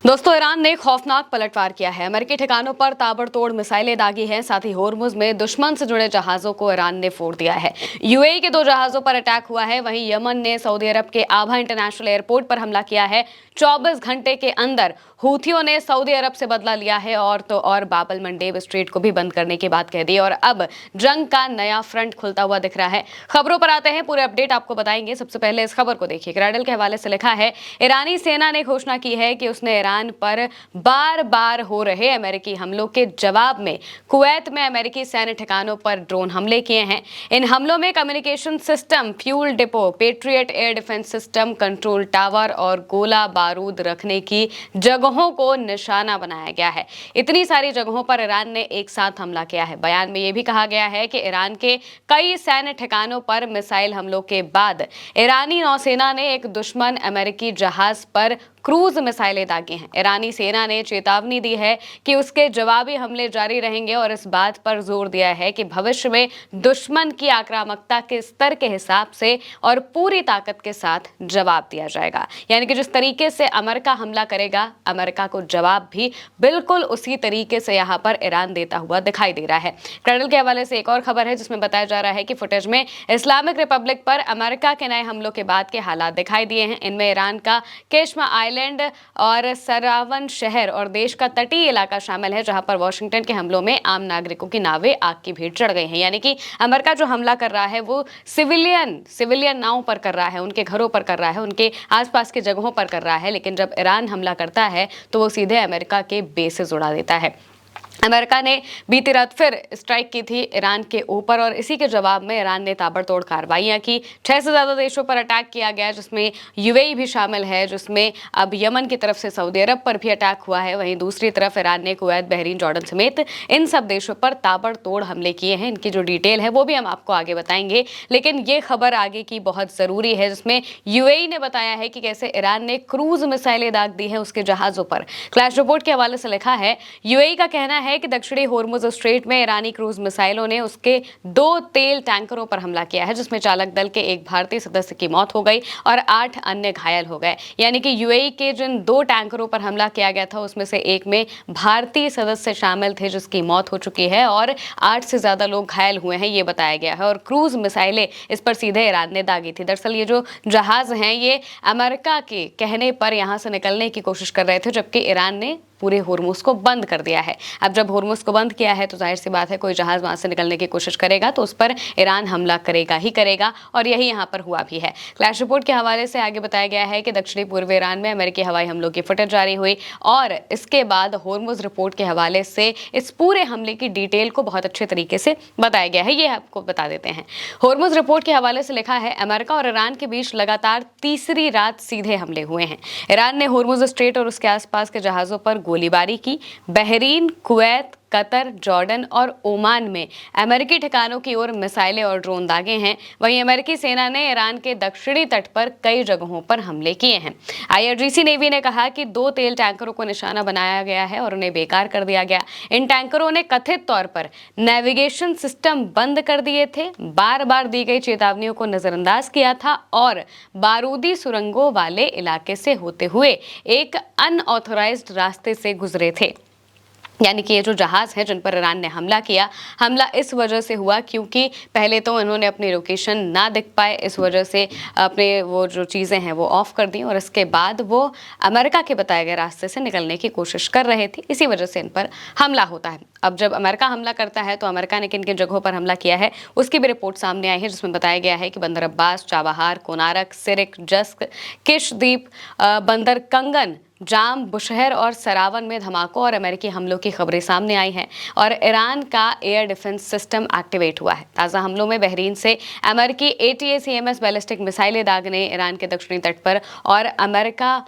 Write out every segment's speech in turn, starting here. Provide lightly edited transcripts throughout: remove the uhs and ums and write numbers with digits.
दोस्तों, ईरान ने खौफनाक पलटवार किया है। अमेरिकी ठिकानों पर ताबड़तोड़ मिसाइलें दागी हैं। साथ ही होर्मुज में दुश्मन से जुड़े जहाजों को ईरान ने फोड़ दिया है। यूएई के 2 जहाजों पर अटैक हुआ है। वहीं यमन ने सऊदी अरब के आभा इंटरनेशनल एयरपोर्ट पर हमला किया है। 24 घंटे के अंदर हूथियों ने सऊदी अरब से बदला लिया है और बाब अल मंडेब स्ट्रेट को भी बंद करने की बात कह दी और अब जंग का नया फ्रंट खुलता हुआ दिख रहा है। खबरों पर आते हैं, पूरे अपडेट आपको बताएंगे। सबसे पहले इस खबर को देखिए। क्रैडल के हवाले से लिखा है, ईरानी सेना ने घोषणा की है कि उसने ईरान पर बार बार हो रहे अमेरिकी हमलों के जवाब में कुवैत में अमेरिकी सैन्य ठिकानों पर ड्रोन हमले किए हैं। इन हमलों में communication system, fuel depot, patriot air defence system, control tower और गोला बारूद रखने की जगहों को निशाना बनाया गया है। इतनी सारी जगहों पर ईरान ने एक साथ हमला किया है। बयान में यह भी कहा गया है कि ईरान के कई सैन्य ठिकानों पर मिसाइल हमलों के बाद ईरानी नौसेना ने एक दुश्मन अमेरिकी जहाज पर क्रूज मिसाइलें दागी हैं। ईरानी सेना ने चेतावनी दी है कि उसके जवाबी हमले जारी रहेंगे और इस बात पर जोर दिया है कि भविष्य में दुश्मन की आक्रामकता के स्तर के हिसाब से और पूरी ताकत के साथ जवाब दिया जाएगा। यानी कि जिस तरीके से अमेरिका हमला करेगा, अमेरिका को जवाब भी बिल्कुल उसी तरीके से यहाँ पर ईरान देता हुआ दिखाई दे रहा है। क्रैडल के हवाले से एक और खबर है जिसमें बताया जा रहा है कि फुटेज में इस्लामिक रिपब्लिक पर अमेरिका के नए हमलों के बाद के हालात दिखाई दिए हैं। इनमें ईरान का केशमा आइलैंड और सरावन शहर और देश का तटीय इलाका शामिल है, जहां पर वॉशिंगटन के हमलों में आम नागरिकों की नावें आग की भीड़ चढ़ गई हैं। यानी कि अमेरिका जो हमला कर रहा है वो सिविलियन नावों पर कर रहा है, उनके घरों पर कर रहा है, उनके आसपास की जगहों पर कर रहा है। लेकिन जब ईरान हमला करता है तो वो सीधे अमेरिका के बेसेस उड़ा देता है। अमेरिका ने बीती रात फिर स्ट्राइक की थी ईरान के ऊपर और इसी के जवाब में ईरान ने ताबड़तोड़ कार्रवाइयां की। 6 से ज्यादा देशों पर अटैक किया गया, जिसमें यूएई भी शामिल है, जिसमें अब यमन की तरफ से सऊदी अरब पर भी अटैक हुआ है। वहीं दूसरी तरफ ईरान ने कुवैत, बहरीन, जॉर्डन समेत इन सब देशों पर ताबड़तोड़ हमले किए हैं। इनकी जो डिटेल है वो भी हम आपको आगे बताएंगे, लेकिन ये खबर आगे की बहुत जरूरी है, जिसमें यूएई ने बताया है कि कैसे ईरान ने क्रूज मिसाइलें दाग दी हैं उसके जहाजों पर। क्लैश रिपोर्ट के हवाले से लिखा है, यूएई का कहना है कि दक्षिणी होर्मुज स्ट्रेट में ईरानी क्रूज मिसाइलों ने उसके 2 तेल टैंकरों पर हमला किया है, जिसमें चालक दल के एक भारतीय सदस्य की मौत हो गई और 8 अन्य घायल हो गए। यानी कि यूएई के जिन 2 टैंकरों पर हमला किया गया था उसमें से एक में भारतीय सदस्य शामिल थे जिसकी मौत हो चुकी है और 8 से ज्यादा लोग घायल हुए हैं, ये बताया गया है। और क्रूज मिसाइलें इस पर सीधे ईरान ने दागी थी। दरअसल ये जो जहाज हैं ये अमेरिका के कहने पर यहां से निकलने की कोशिश कर रहे थे, जबकि ईरान ने पूरे होर्मुज को बंद कर दिया है। अब जब होर्मुज को बंद किया है तो जाहिर सी बात है कोई जहाज वहां से निकलने की कोशिश करेगा तो उस पर ईरान हमला करेगा ही करेगा, और यही यहां पर हुआ भी है। क्लैश रिपोर्ट के हवाले से आगे बताया गया है कि दक्षिणी पूर्व ईरान में अमेरिकी हवाई हमलों की फुटेज जारी हुई और इसके बाद होर्मुज रिपोर्ट के हवाले से इस पूरे हमले की डिटेल को बहुत अच्छे तरीके से बताया गया है। ये आपको बता देते हैं। होर्मुज रिपोर्ट के हवाले से लिखा है, अमेरिका और ईरान के बीच लगातार तीसरी रात सीधे हमले हुए हैं। ईरान ने होर्मुज स्ट्रेट और उसके आसपास के जहाजों पर गोलीबारी की। बहरीन, कुवैत, कतर, जॉर्डन और ओमान में अमेरिकी ठिकानों की ओर मिसाइलें और ड्रोन दागे हैं। वहीं अमेरिकी सेना ने ईरान के दक्षिणी तट पर कई जगहों पर हमले किए हैं। आईआरजीसी नेवी ने कहा कि 2 तेल टैंकरों को निशाना बनाया गया है और उन्हें बेकार कर दिया गया। इन टैंकरों ने कथित तौर पर नेविगेशन सिस्टम बंद कर दिए थे, बार बार दी गई चेतावनियों को नजरअंदाज किया था और बारूदी सुरंगों वाले इलाके से होते हुए एक अनऑथोराइज्ड रास्ते से गुजरे थे। यानी कि ये जो जहाज है जिन पर ईरान ने हमला किया, हमला इस वजह से हुआ क्योंकि पहले तो इन्होंने अपनी लोकेशन ना दिख पाए, इस वजह से अपने वो जो चीज़ें हैं वो ऑफ कर दी और इसके बाद वो अमेरिका के बताए गए रास्ते से निकलने की कोशिश कर रहे थे। इसी वजह से इन पर हमला होता है। अब जब अमेरिका हमला करता है तो अमेरिका ने किन किन जगहों पर हमला किया है उसकी भी रिपोर्ट सामने आई है, जिसमें बताया गया है कि बंदर अब्बास, चाबहार, कोनारक, सिरिक, जस्क, किश द्वीप, बंदर कंगन, जाम, बुशहर और सरावन में धमाकों और अमेरिकी हमलों की खबरें सामने आई हैं और ईरान का एयर डिफेंस सिस्टम एक्टिवेट हुआ है। ताज़ा हमलों में बहरीन से अमेरिकी ATACMS बैलिस्टिक मिसाइलें दागने ईरान के दक्षिणी तट पर और अमेरिका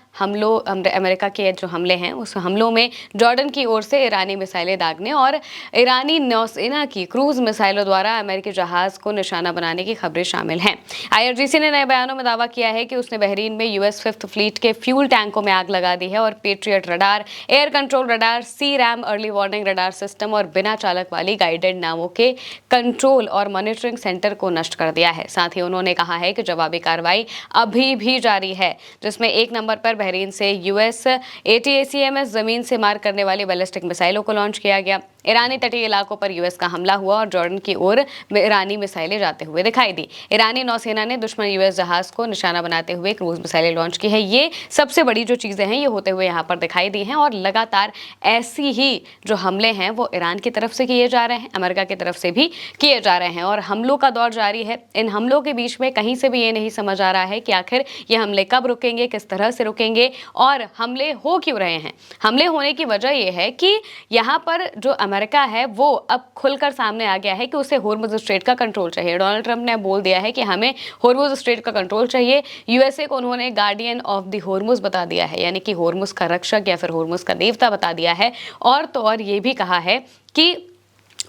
के जो हमले हैं उस हमलों में जॉर्डन की ओर से ईरानी मिसाइलें दागने और ईरानी नौसेना की क्रूज मिसाइलों द्वारा अमेरिकी जहाज को निशाना बनाने की खबरें शामिल हैं। IRGC ने नए बयानों में दावा किया है कि उसने बहरीन में US 5th फ्लीट के फ्यूल टैंकों में आग लगा दी दी है और Patriot radar, air control radar, sea RAM early warning radar system और बिना चालक वाली गाइडेड नावों के कंट्रोल और मॉनिटरिंग सेंटर को नष्ट कर दिया है। साथ ही उन्होंने कहा है कि जवाबी कार्रवाई अभी भी जारी है, जिसमें 1 नंबर पर बहरीन से यूएस ATACMS जमीन से मार करने वाली बैलिस्टिक मिसाइलों को लॉन्च किया गया। ईरानी तटीय इलाकों पर यूएस का हमला हुआ और जॉर्डन की ओर ईरानी मिसाइलें जाते हुए दिखाई दी। ईरानी नौसेना ने दुश्मन यूएस जहाज को निशाना बनाते हुए क्रूज मिसाइलें लॉन्च की है। ये सबसे बड़ी जो चीजें हैं ये होते हुए यहाँ पर दिखाई दी हैं और लगातार ऐसी ही जो हमले हैं वो ईरान की तरफ से किए जा रहे हैं, अमेरिका की तरफ से भी किए जा रहे हैं और हमलों का दौर जारी है। इन हमलों के बीच में कहीं से भी ये नहीं समझ आ रहा है कि आखिर ये हमले कब रुकेंगे, किस तरह से रुकेंगे और हमले हो क्यों रहे हैं। हमले होने की वजह यह है कि यहाँ पर जो अमेरिका है वो अब खुलकर सामने आ गया है कि उसे होर्मुज स्ट्रेट का कंट्रोल चाहिए। डोनाल्ड ट्रंप ने बोल दिया है कि हमें होर्मुज स्ट्रेट का कंट्रोल चाहिए। यूएसए को उन्होंने गार्डियन ऑफ द होर्मुज बता दिया है, यानी कि होर्मुज का रक्षक या फिर होर्मुज का देवता बता दिया है। और तो और ये भी कहा है कि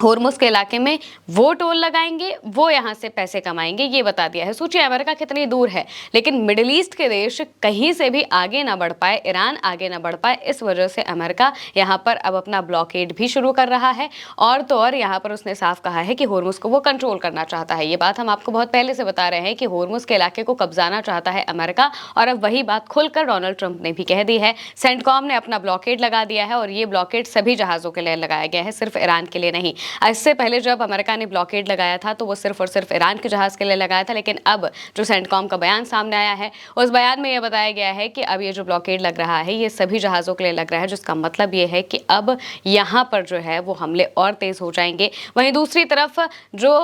होर्मुज के इलाके में वो टोल लगाएंगे, वो यहाँ से पैसे कमाएंगे, ये बता दिया है। सोचिए अमेरिका कितनी दूर है, लेकिन मिडिल ईस्ट के देश कहीं से भी आगे ना बढ़ पाए, ईरान आगे ना बढ़ पाए, इस वजह से अमेरिका यहाँ पर अब अपना ब्लॉकेड भी शुरू कर रहा है। और तो और यहाँ पर उसने साफ कहा है कि होर्मुज को वो कंट्रोल करना चाहता है। ये बात हम आपको बहुत पहले से बता रहे हैं कि होर्मुज के इलाके को कब्जाना चाहता है अमेरिका और अब वही बात खुलकर डोनाल्ड ट्रंप ने भी कह दी है। सेंटकॉम ने अपना ब्लॉकेड लगा दिया है और ये ब्लॉकेड सभी जहाजों के लिए लगाया गया है, सिर्फ ईरान के लिए नहीं। इससे पहले जब अमेरिका ने ब्लॉकेड लगाया था तो वो सिर्फ और सिर्फ ईरान के जहाज के लिए लगाया था, लेकिन अब जो सेंटकॉम का बयान सामने आया है उस बयान में ये बताया गया है कि अब ये जो ब्लॉकेड लग रहा है ये सभी जहाज़ों के लिए लग रहा है, जिसका मतलब ये है कि अब यहाँ पर जो है वो हमले और तेज़ हो जाएंगे। वहीं दूसरी तरफ जो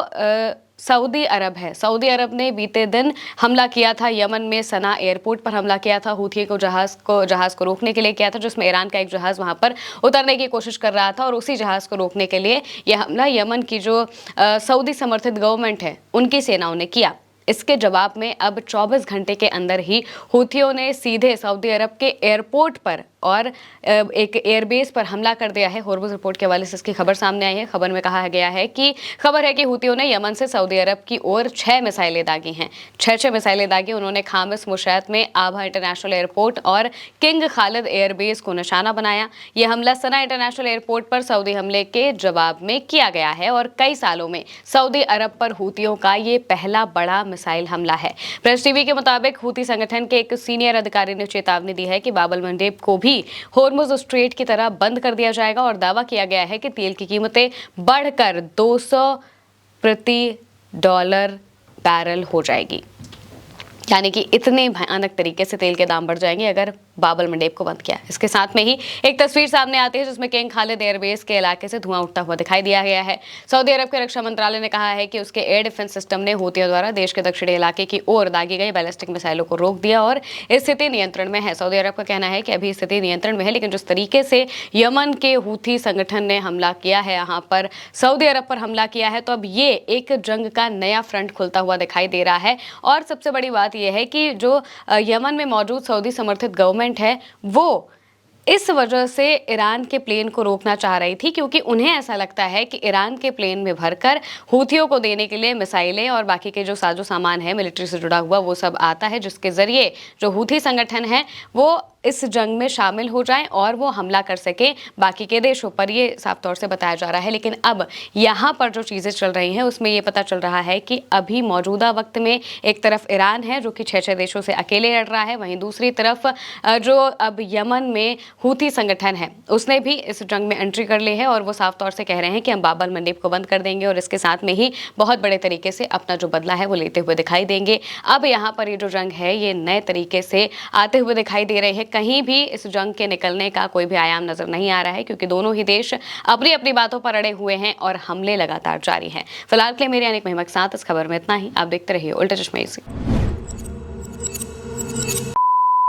सऊदी अरब है, सऊदी अरब ने बीते दिन हमला किया था यमन में, सना एयरपोर्ट पर हमला किया था, हूथी को जहाज को रोकने के लिए किया था, जिसमें ईरान का एक जहाज वहां पर उतरने की कोशिश कर रहा था और उसी जहाज को रोकने के लिए यह हमला यमन की जो सऊदी समर्थित गवर्नमेंट है उनकी सेनाओं ने किया। इसके जवाब में अब 24 घंटे के अंदर ही हूथियों ने सीधे सऊदी अरब के एयरपोर्ट पर और एक एयरबेस पर हमला कर दिया है। होर्मुज रिपोर्ट के हवाले से इसकी खबर सामने आई है। खबर में कहा गया है कि हूथियों ने यमन से सऊदी अरब की ओर 6 मिसाइलें दागी हैं। 6 मिसाइलें दागी उन्होंने खामिस मुशैत में आभा इंटरनेशनल एयरपोर्ट और किंग खालिद एयरबेस को निशाना बनाया। यह हमला सना इंटरनेशनल एयरपोर्ट पर सऊदी हमले के जवाब में किया गया है और कई सालों में सऊदी अरब पर हूथियों का ये पहला बड़ा मिसाइल हमला है। प्रेस टीवी के मुताबिक हूथी संगठन के एक सीनियर अधिकारी ने चेतावनी दी है कि बाब अल मंडेब को भी होर्मुज स्ट्रेट की तरह बंद कर दिया जाएगा और दावा किया गया है कि तेल की कीमतें बढ़कर 200 प्रति डॉलर बैरल हो जाएगी, यानी कि इतने भयानक तरीके से तेल के दाम बढ़ जाएंगे अगर बाब अल मंडेब को बंद किया। इसके साथ में ही एक तस्वीर सामने आती है जिसमें किंग खालिद एयरबेस के इलाके से धुआं उठता हुआ दिखाई दिया गया है। सऊदी अरब के रक्षा मंत्रालय ने कहा है कि उसके एयर डिफेंस सिस्टम ने हूथियों द्वारा देश के दक्षिणी इलाके की ओर दागी गई बैलिस्टिक मिसाइलों को रोक दिया और स्थिति नियंत्रण में है। सऊदी अरब का कहना है कि अभी स्थिति नियंत्रण में है, लेकिन जिस तरीके से यमन के हूथी संगठन ने हमला किया है, यहाँ पर सऊदी अरब पर हमला किया है, तो अब ये एक जंग का नया फ्रंट खुलता हुआ दिखाई दे रहा है। और सबसे बड़ी बात यह है कि जो यमन में मौजूद सऊदी समर्थित गवर्नमेंट है वो इस वजह से ईरान के प्लेन को रोकना चाह रही थी, क्योंकि उन्हें ऐसा लगता है कि ईरान के प्लेन में भरकर हूथियों को देने के लिए मिसाइलें और बाकी के जो साजो सामान है मिलिट्री से जुड़ा हुआ वो सब आता है, जिसके जरिए जो हूथी संगठन है वो इस जंग में शामिल हो जाएं और वो हमला कर सके बाकी के देशों पर। ये साफ तौर से बताया जा रहा है। लेकिन अब यहाँ पर जो चीज़ें चल रही हैं उसमें ये पता चल रहा है कि अभी मौजूदा वक्त में एक तरफ ईरान है जो कि 6 देशों से अकेले लड़ रहा है, वहीं दूसरी तरफ जो अब यमन में हूथी संगठन है उसने भी इस जंग में एंट्री कर ली है और वो साफ तौर से कह रहे हैं कि हम बाब अल मंडेब को बंद कर देंगे और इसके साथ में ही बहुत बड़े तरीके से अपना जो बदला है वो लेते हुए दिखाई देंगे। अब यहाँ पर ये जो जंग है ये नए तरीके से आते हुए दिखाई दे रही है। कहीं भी इस जंग के निकलने का कोई भी आयाम नजर नहीं आ रहा है, क्योंकि दोनों ही देश अपनी अपनी बातों पर अड़े हुए हैं और हमले लगातार जारी हैं। फिलहाल के लिए मेरे अनिक महिमा के साथ इस खबर में इतना ही। आप देखते रहिए उल्टा चश्मा।